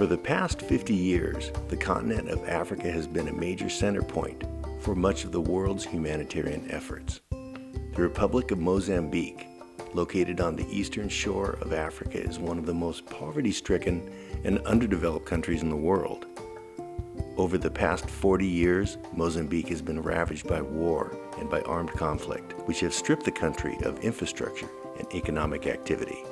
For the past 50 years, the continent of Africa has been a major center point for much of the world's humanitarian efforts. The Republic of Mozambique, located on the eastern shore of Africa, is one of the most poverty-stricken and underdeveloped countries in the world. Over the past 40 years, Mozambique has been ravaged by war and by armed conflict, which have stripped the country of infrastructure and economic activity.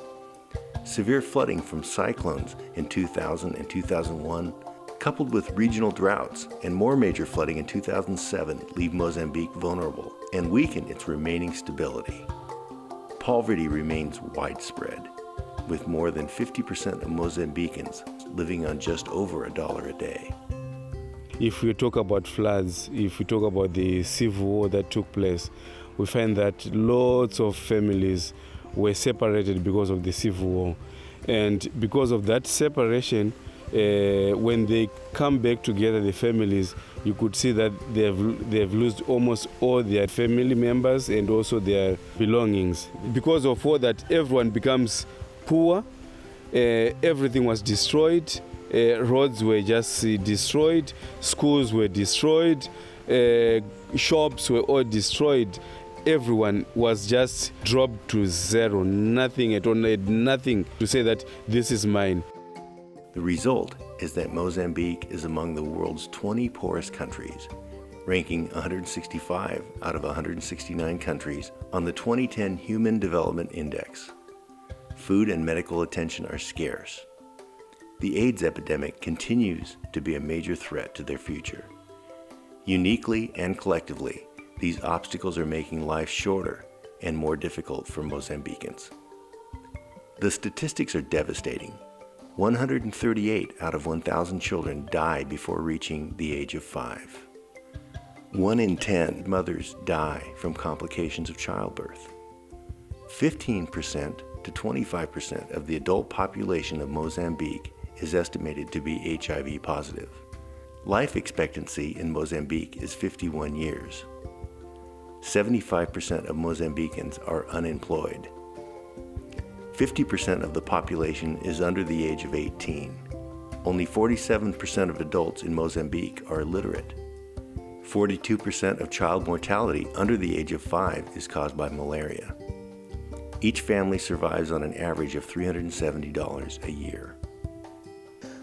Severe flooding from cyclones in 2000 and 2001, coupled with regional droughts and more major flooding in 2007, leave Mozambique vulnerable and weaken its remaining stability. Poverty remains widespread, with more than 50% of Mozambicans living on just over $1 a day. If we talk about floods, if we talk about the civil war that took place, we find that lots of families were separated because of the civil war. And because of that separation, when they come back together, the families, you could see that they've lost almost all their family members and also their belongings. Because of all that, everyone becomes poor, everything was destroyed, roads were just destroyed, schools were destroyed, shops were all destroyed. Everyone was just dropped to zero, nothing at all, nothing to say that this is mine. The result is that Mozambique is among the world's 20 poorest countries, ranking 165 out of 169 countries on the 2010 Human Development Index. Food and medical attention are scarce. The AIDS epidemic continues to be a major threat to their future. Uniquely and collectively, these obstacles are making life shorter and more difficult for Mozambicans. The statistics are devastating. 138 out of 1,000 children die before reaching the age of 5. 1 in 10 mothers die from complications of childbirth. 15% to 25% of the adult population of Mozambique is estimated to be HIV positive. Life expectancy in Mozambique is 51 years. 75% of Mozambicans are unemployed. 50% of the population is under the age of 18. Only 47% of adults in Mozambique are illiterate. 42% of child mortality under the age of 5 is caused by malaria. Each family survives on an average of $370 a year.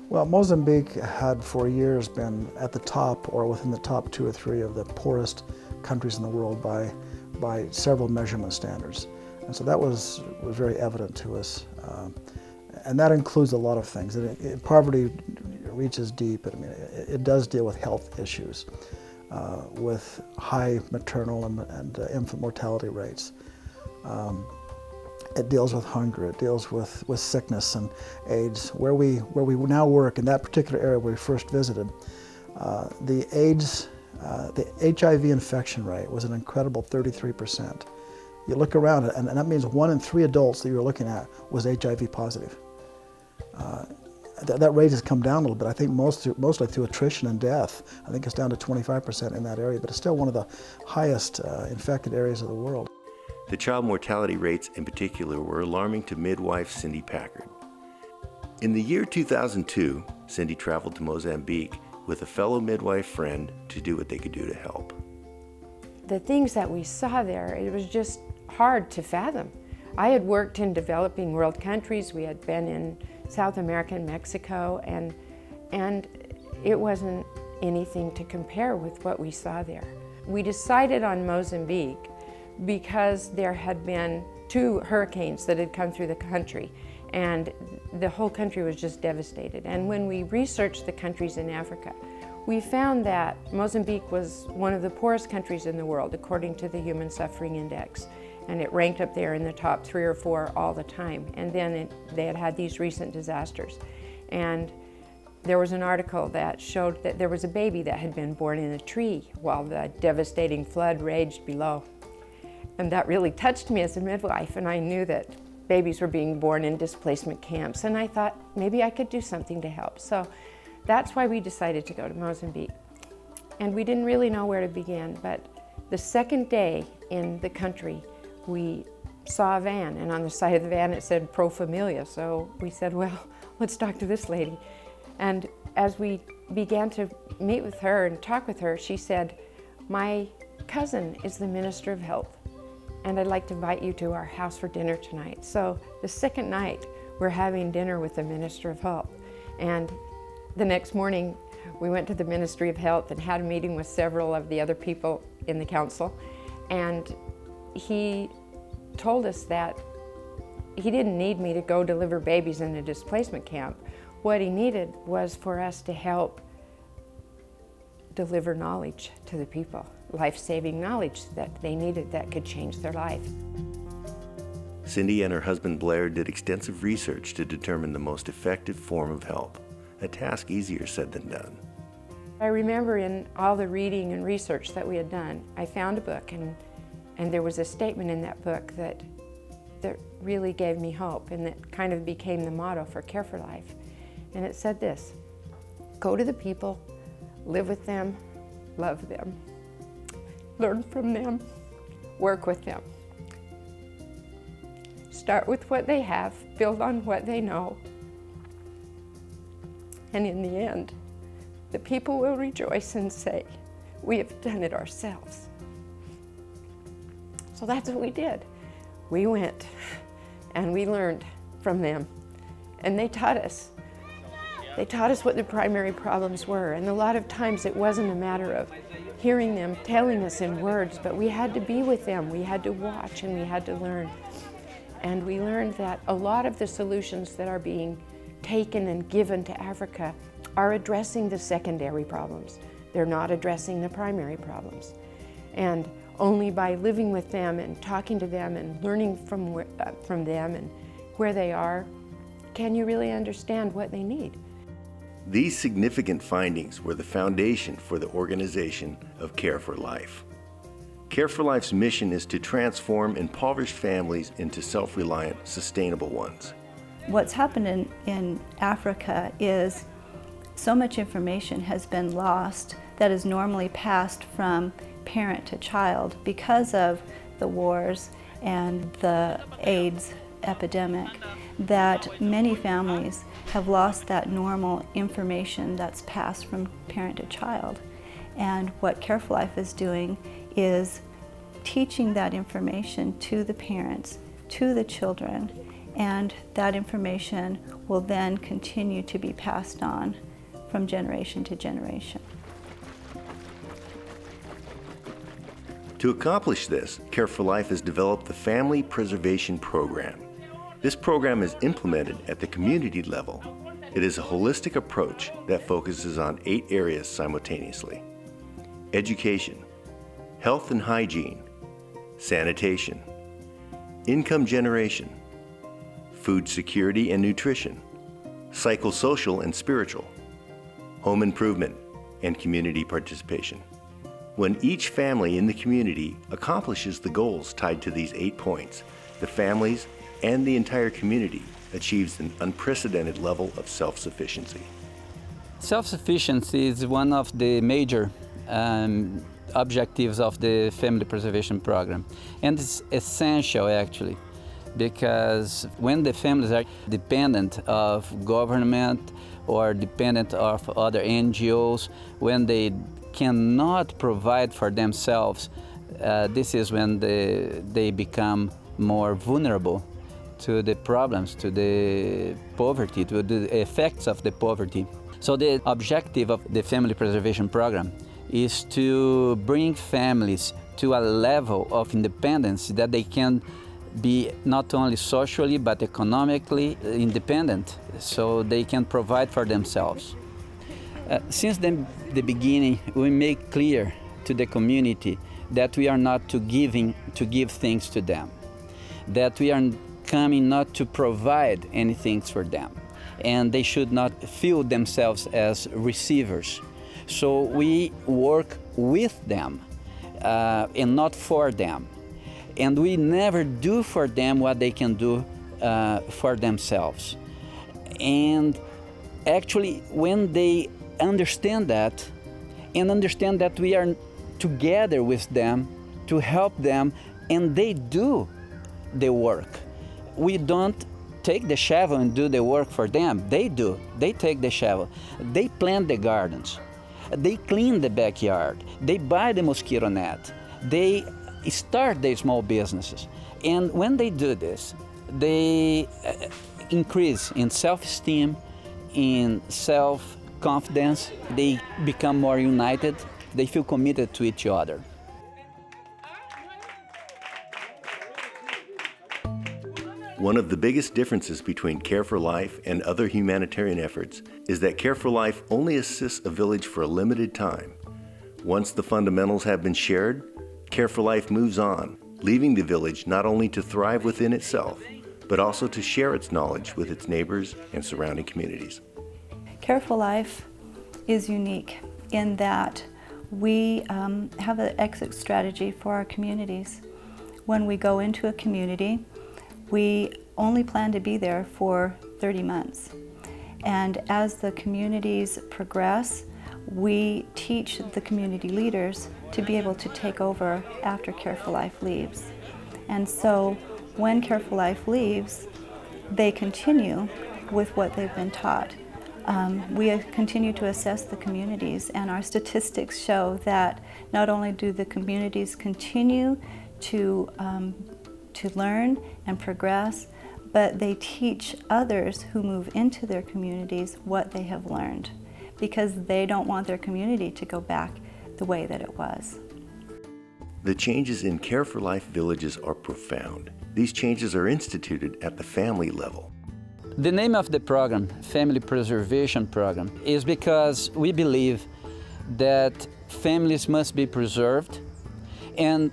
Well, Mozambique had for years been at the top or within the top 2 or 3 of the poorest countries in the world by several measurement standards. And so that was very evident to us. And that includes a lot of things. Poverty reaches deep. It does deal with health issues, with high maternal and infant mortality rates. It deals with hunger. It deals with sickness and AIDS. Where we now work in that particular area where we first visited, the HIV infection rate was an incredible 33%. You look around, and that means 1 in 3 adults that you're looking at was HIV positive. That rate has come down a little bit. I think mostly through attrition and death. I think it's down to 25% in that area, but it's still one of the highest infected areas of the world. The child mortality rates in particular were alarming to midwife Cindy Packard. In the year 2002, Cindy traveled to Mozambique with a fellow midwife friend to do what they could do to help. The things that we saw there, it was just hard to fathom. I had worked in developing world countries. We had been in South America and Mexico, and it wasn't anything to compare with what we saw there. We decided on Mozambique because there had been 2 hurricanes that had come through the country, and the whole country was just devastated. And when we researched the countries in Africa, we found that Mozambique was one of the poorest countries in the world according to the Human Suffering Index, and it ranked up there in the top 3 or 4 all the time. And then they had had these recent disasters. And there was an article that showed that there was a baby that had been born in a tree while the devastating flood raged below. And that really touched me as a midwife, and I knew that babies were being born in displacement camps, and I thought maybe I could do something to help. So that's why we decided to go to Mozambique. And we didn't really know where to begin, but the second day in the country, we saw a van, and on the side of the van it said Pro Familia. So we said, well, let's talk to this lady. And as we began to meet with her and talk with her, she said, "My cousin is the Minister of Health, and I'd like to invite you to our house for dinner tonight." So the second night, we're having dinner with the Minister of Health. And the next morning, we went to the Ministry of Health and had a meeting with several of the other people in the council. And he told us that he didn't need me to go deliver babies in a displacement camp. What he needed was for us to help deliver knowledge to the people, life-saving knowledge that they needed that could change their life. Cindy and her husband Blair did extensive research to determine the most effective form of help, a task easier said than done. I remember in all the reading and research that we had done, I found a book, and there was a statement in that book that really gave me hope, and that kind of became the motto for Care for Life. And it said this: go to the people, live with them, love them, learn from them, work with them. Start with what they have, build on what they know, and in the end, the people will rejoice and say, we have done it ourselves. So that's what we did. We went and we learned from them, and they taught us. They taught us what the primary problems were, and a lot of times it wasn't a matter of hearing them telling us in words, but we had to be with them, we had to watch, and we had to learn. And we learned that a lot of the solutions that are being taken and given to Africa are addressing the secondary problems. They're not addressing the primary problems. And only by living with them and talking to them and learning from them and where they are, can you really understand what they need. These significant findings were the foundation for the organization of Care for Life. Care for Life's mission is to transform impoverished families into self-reliant, sustainable ones. What's happened in Africa is so much information has been lost that is normally passed from parent to child because of the wars and the AIDS epidemic, that many families have lost that normal information that's passed from parent to child. And what Care for Life is doing is teaching that information to the parents, to the children, and that information will then continue to be passed on from generation to generation. To accomplish this, Care for Life has developed the Family Preservation Program. This program is implemented at the community level. It is a holistic approach that focuses on 8 areas simultaneously: education, health and hygiene, sanitation, income generation, food security and nutrition, psychosocial and spiritual, home improvement, and community participation. When each family in the community accomplishes the goals tied to these 8 points, the families and the entire community achieves an unprecedented level of self-sufficiency. Self-sufficiency is one of the major objectives of the Family Preservation Program, and it's essential actually, because when the families are dependent of government or dependent of other NGOs, when they cannot provide for themselves, this is when they become more vulnerable to the problems, to the poverty, to the effects of the poverty. So the objective of the Family Preservation Program is to bring families to a level of independence that they can be not only socially but economically independent, so they can provide for themselves. Since the beginning, we make clear to the community that we are not to give things to them, that we are coming not to provide anything for them, and they should not feel themselves as receivers. So we work with them and not for them. And we never do for them what they can do for themselves. And actually, when they understand that, and understand that we are together with them to help them, and they do the work, we don't take the shovel and do the work for them. They do. They take the shovel. They plant the gardens. They clean the backyard. They buy the mosquito net. They start their small businesses. And when they do this, they increase in self-esteem, in self-confidence. They become more united. They feel committed to each other. One of the biggest differences between Care for Life and other humanitarian efforts is that Care for Life only assists a village for a limited time. Once the fundamentals have been shared, Care for Life moves on, leaving the village not only to thrive within itself, but also to share its knowledge with its neighbors and surrounding communities. Care for Life is unique in that we have an exit strategy for our communities. When we go into a community, we only plan to be there for 30 months. And as the communities progress, we teach the community leaders to be able to take over after Care for Life leaves. And so when Care for Life leaves, they continue with what they've been taught. We continue to assess the communities, and our statistics show that not only do the communities continue to learn and progress, but they teach others who move into their communities what they have learned, because they don't want their community to go back the way that it was. The changes in Care for Life villages are profound. These changes are instituted at the family level. The name of the program, Family Preservation Program, is because we believe that families must be preserved, and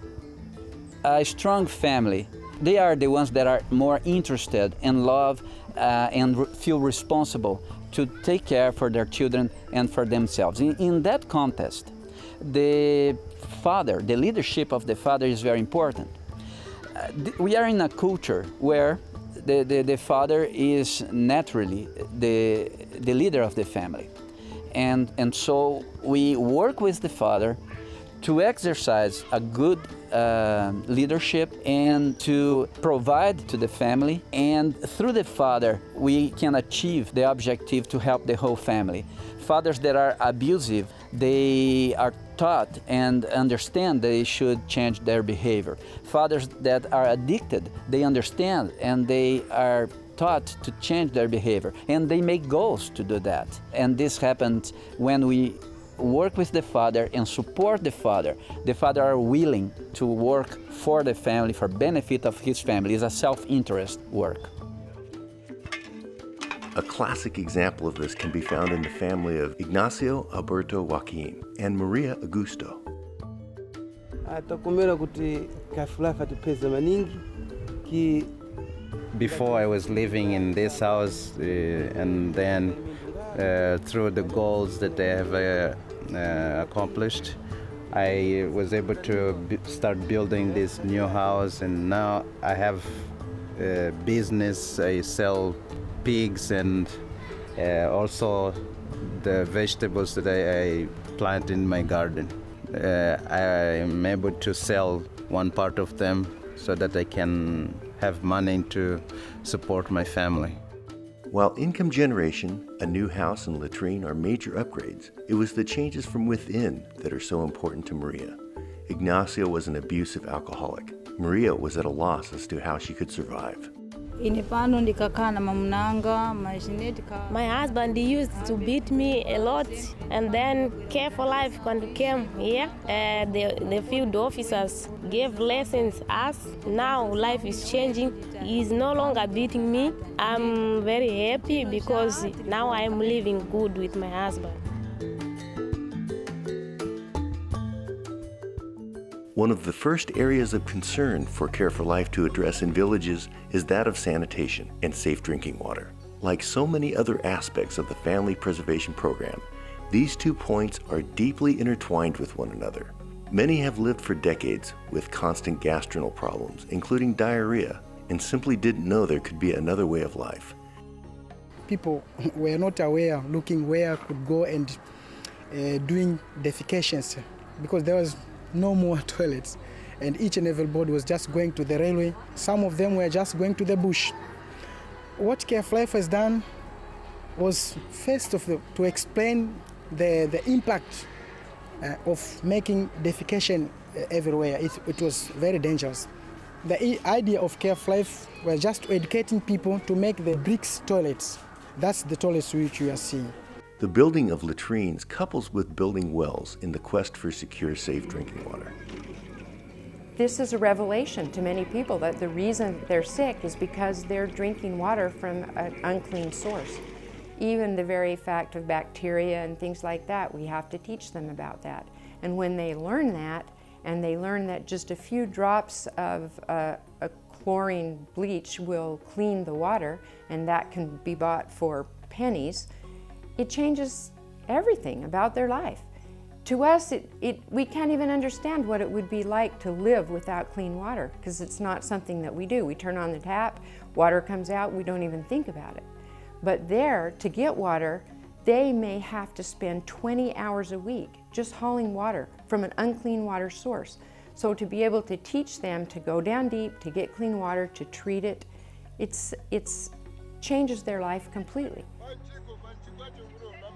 a strong family, they are the ones that are more interested and love and feel responsible to take care for their children and for themselves. In that context, the father, the leadership of the father is very important. We are in a culture where the father is naturally the leader of the family. And so we work with the father to exercise a good leadership and to provide to the family. And through the father, we can achieve the objective to help the whole family. Fathers that are abusive, they are taught and understand they should change their behavior. Fathers that are addicted, they understand and they are taught to change their behavior. And they make goals to do that. And this happens when we work with the father and support the father. The father are willing to work for the family, for benefit of his family. It's a self-interest work. A classic example of this can be found in the family of Ignacio Alberto Joaquin and Maria Augusto. Before I was living in this house, and then through the goals that they have accomplished, I was able to start building this new house, and now I have a business. I sell pigs and also the vegetables that I plant in my garden. I am able to sell one part of them so that I can have money to support my family. While income generation, a new house and latrine are major upgrades, it was the changes from within that are so important to Maria. Ignacio was an abusive alcoholic. Maria was at a loss as to how she could survive. My husband used to beat me a lot, and then Care for Life when we came here, the field officers gave lessons us. Now life is changing. He's no longer beating me. I'm very happy because now I'm living good with my husband. One of the first areas of concern for Care for Life to address in villages is that of sanitation and safe drinking water. Like so many other aspects of the Family Preservation Program, these 2 points are deeply intertwined with one another. Many have lived for decades with constant gastrointestinal problems, including diarrhea, and simply didn't know there could be another way of life. People were not aware, looking where could go and doing defecations, because there was no more toilets, and each and every body was just going to the railway. Some of them were just going to the bush. What Care for Life has done was first to explain the impact of making defecation everywhere. It was very dangerous. The idea of Care for Life was just educating people to make the bricks toilets. That's the toilets which you are seeing. The building of latrines couples with building wells in the quest for secure, safe drinking water. This is a revelation to many people that the reason they're sick is because they're drinking water from an unclean source. Even the very fact of bacteria and things like that, we have to teach them about that. And when they learn that, and they learn that just a few drops of a chlorine bleach will clean the water, and that can be bought for pennies, it changes everything about their life. To us, we can't even understand what it would be like to live without clean water, because it's not something that we do. We turn on the tap, water comes out, we don't even think about it. But there, to get water, they may have to spend 20 hours a week just hauling water from an unclean water source. So to be able to teach them to go down deep, to get clean water, to treat it, it's changes their life completely.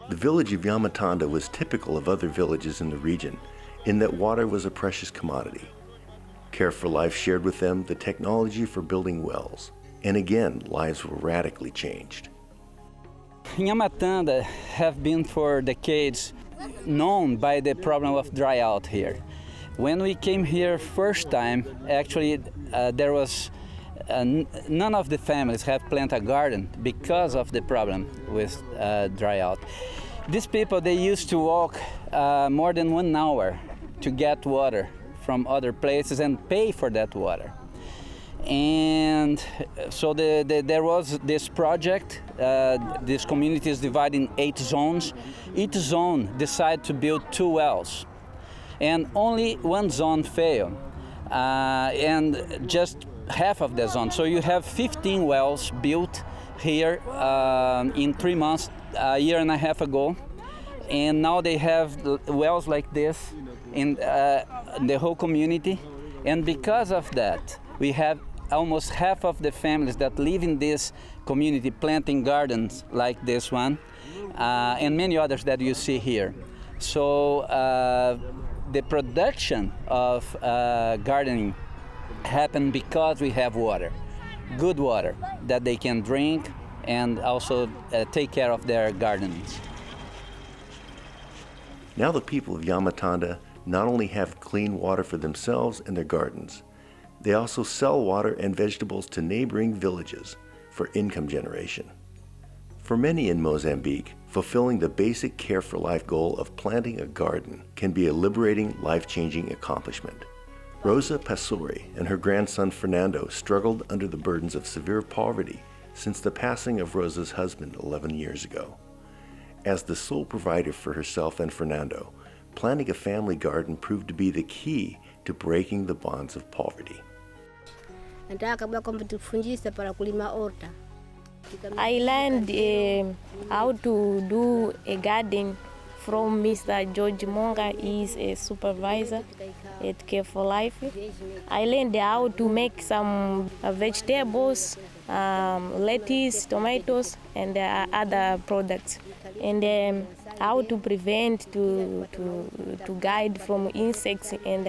The village of Yamatanda was typical of other villages in the region in that water was a precious commodity. Care for Life shared with them the technology for building wells, and again, lives were radically changed. Yamatanda have been for decades known by the problem of drought here. When we came here first time, actually there was none of the families have planted a garden because of the problem with drought. These people, they used to walk more than 1 hour to get water from other places and pay for that water. And so there was this project. This community is divided in 8 zones. Each zone decided to build 2 wells, and only 1 zone failed, and just half of the zone. So you have 15 wells built here in 3 months, a year and a half ago, and now they have wells like this in the whole community. And because of that, we have almost half of the families that live in this community planting gardens like this one, and many others that you see here. So the production of gardening happen because we have water, good water that they can drink and also take care of their gardens. Now the people of Yamatanda not only have clean water for themselves and their gardens, they also sell water and vegetables to neighboring villages for income generation. For many in Mozambique, fulfilling the basic Care for Life goal of planting a garden can be a liberating, life-changing accomplishment. Rosa Pasori and her grandson Fernando struggled under the burdens of severe poverty since the passing of Rosa's husband 11 years ago. As the sole provider for herself and Fernando, planting a family garden proved to be the key to breaking the bonds of poverty. I learned how to do a garden from Mr. George Monga. He's a supervisor at Care for Life. I learned how to make some vegetables, lettuce, tomatoes, and other products, and how to prevent, to guide from insects and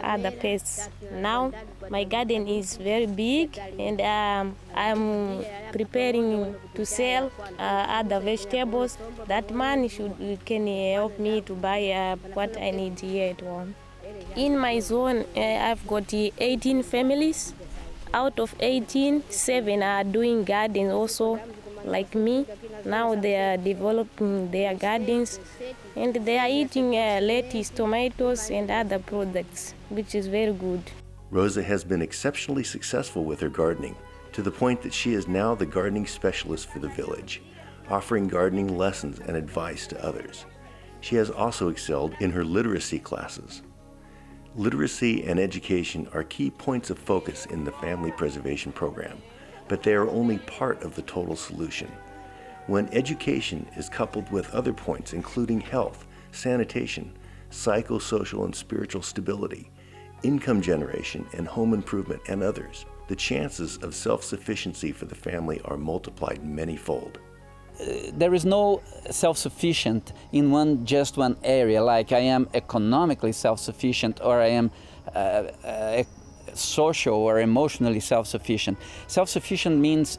other pests. Now my garden is very big, and I'm preparing to sell other vegetables. That man can help me to buy what I need here at home. In my zone, I've got 18 families. Out of 18, 7 are doing gardens also, like me. Now they are developing their gardens, and they are eating lettuce, tomatoes, and other products, which is very good. Rosa has been exceptionally successful with her gardening, to the point that she is now the gardening specialist for the village, offering gardening lessons and advice to others. She has also excelled in her literacy classes. Literacy and education are key points of focus in the Family Preservation Program, but they are only part of the total solution. When education is coupled with other points, including health, sanitation, psychosocial and spiritual stability, income generation, and home improvement, and others, the chances of self-sufficiency for the family are multiplied many-fold. There is no self-sufficient in just one area, like I am economically self-sufficient or I am social or emotionally self-sufficient. Self-sufficient means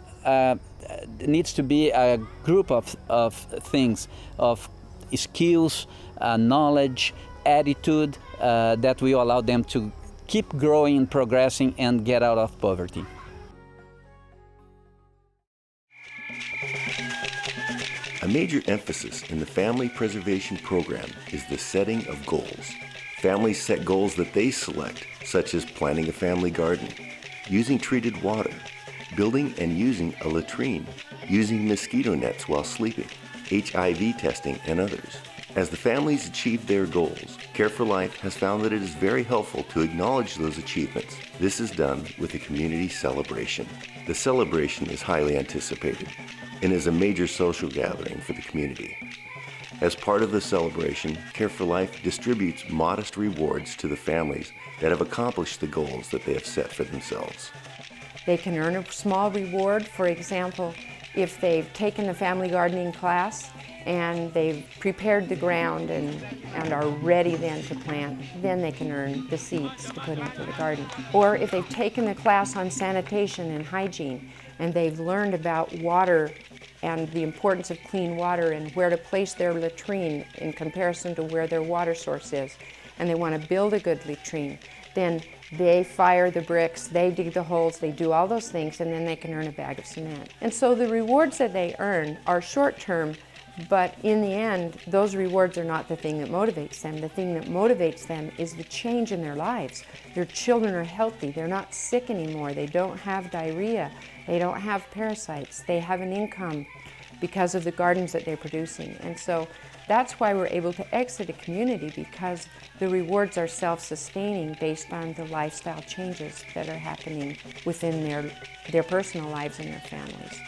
needs to be a group of things, of skills, knowledge, attitude that will allow them to keep growing, progressing, and get out of poverty. A major emphasis in the family preservation program is the setting of goals. Families set goals that they select, such as planting a family garden, using treated water, building and using a latrine, using mosquito nets while sleeping, HIV testing, and others. As the families achieve their goals, Care for Life has found that it is very helpful to acknowledge those achievements. This is done with a community celebration. The celebration is highly anticipated and is a major social gathering for the community. As part of the celebration, Care for Life distributes modest rewards to the families that have accomplished the goals that they have set for themselves. They can earn a small reward. For example, if they've taken a family gardening class and they've prepared the ground and are ready then to plant, then they can earn the seeds to put into the garden. Or if they've taken a class on sanitation and hygiene and they've learned about water and the importance of clean water and where to place their latrine in comparison to where their water source is, and they want to build a good latrine, then they fire the bricks, they dig the holes, they do all those things, and then they can earn a bag of cement. And so the rewards that they earn are short-term, but in the end, those rewards are not the thing that motivates them. The thing that motivates them is the change in their lives. Their children are healthy, they're not sick anymore, they don't have diarrhea, they don't have parasites, they have an income because of the gardens that they're producing. And so that's why we're able to exit a community, because the rewards are self-sustaining based on the lifestyle changes that are happening within their personal lives and their families.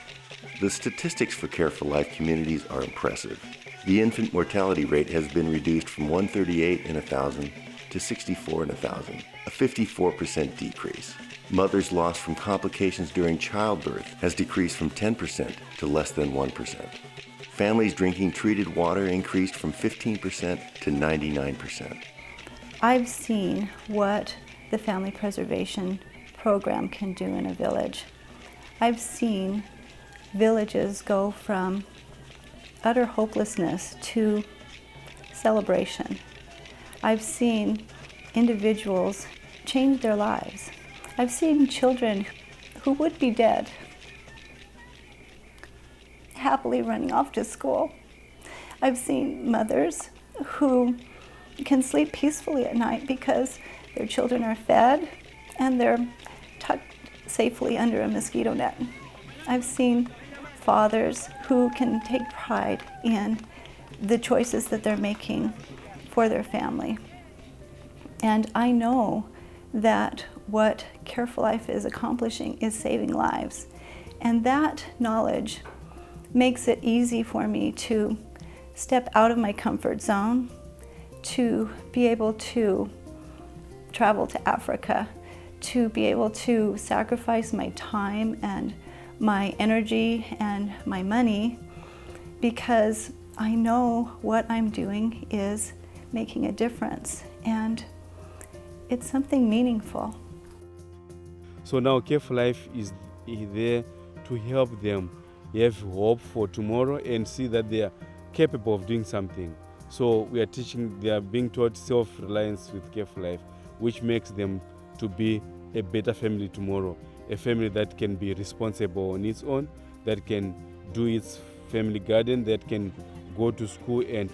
The statistics for Care for Life communities are impressive. The infant mortality rate has been reduced from 138 in 1,000 to 64 in 1,000, a 54% decrease. Mothers lost from complications during childbirth has decreased from 10% to less than 1%. Families drinking treated water increased from 15% to 99%. I've seen what the family preservation program can do in a village. I've seen villages go from utter hopelessness to celebration. I've seen individuals change their lives. I've seen children who would be dead happily running off to school. I've seen mothers who can sleep peacefully at night because their children are fed and they're tucked safely under a mosquito net. I've seen fathers who can take pride in the choices that they're making for their family. And I know that what Care for Life is accomplishing is saving lives. And that knowledge makes it easy for me to step out of my comfort zone, to be able to travel to Africa, to be able to sacrifice my time and my energy and my money, because I know what I'm doing is making a difference and it's something meaningful. So now Care for Life is there to help them have hope for tomorrow and see that they are capable of doing something. So we are teaching, they are being taught self-reliance with Care for Life, which makes them to be a better family tomorrow, a family that can be responsible on its own, that can do its family garden, that can go to school and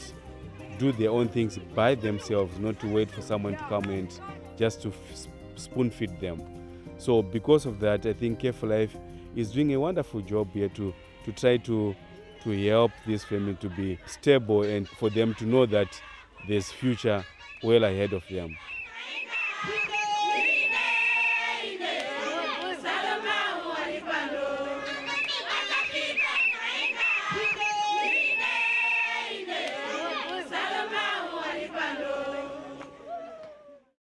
do their own things by themselves, not to wait for someone to come and just to spoon feed them. So because of that, I think Care for Life is doing a wonderful job here to try to help this family to be stable and for them to know that there's future well ahead of them.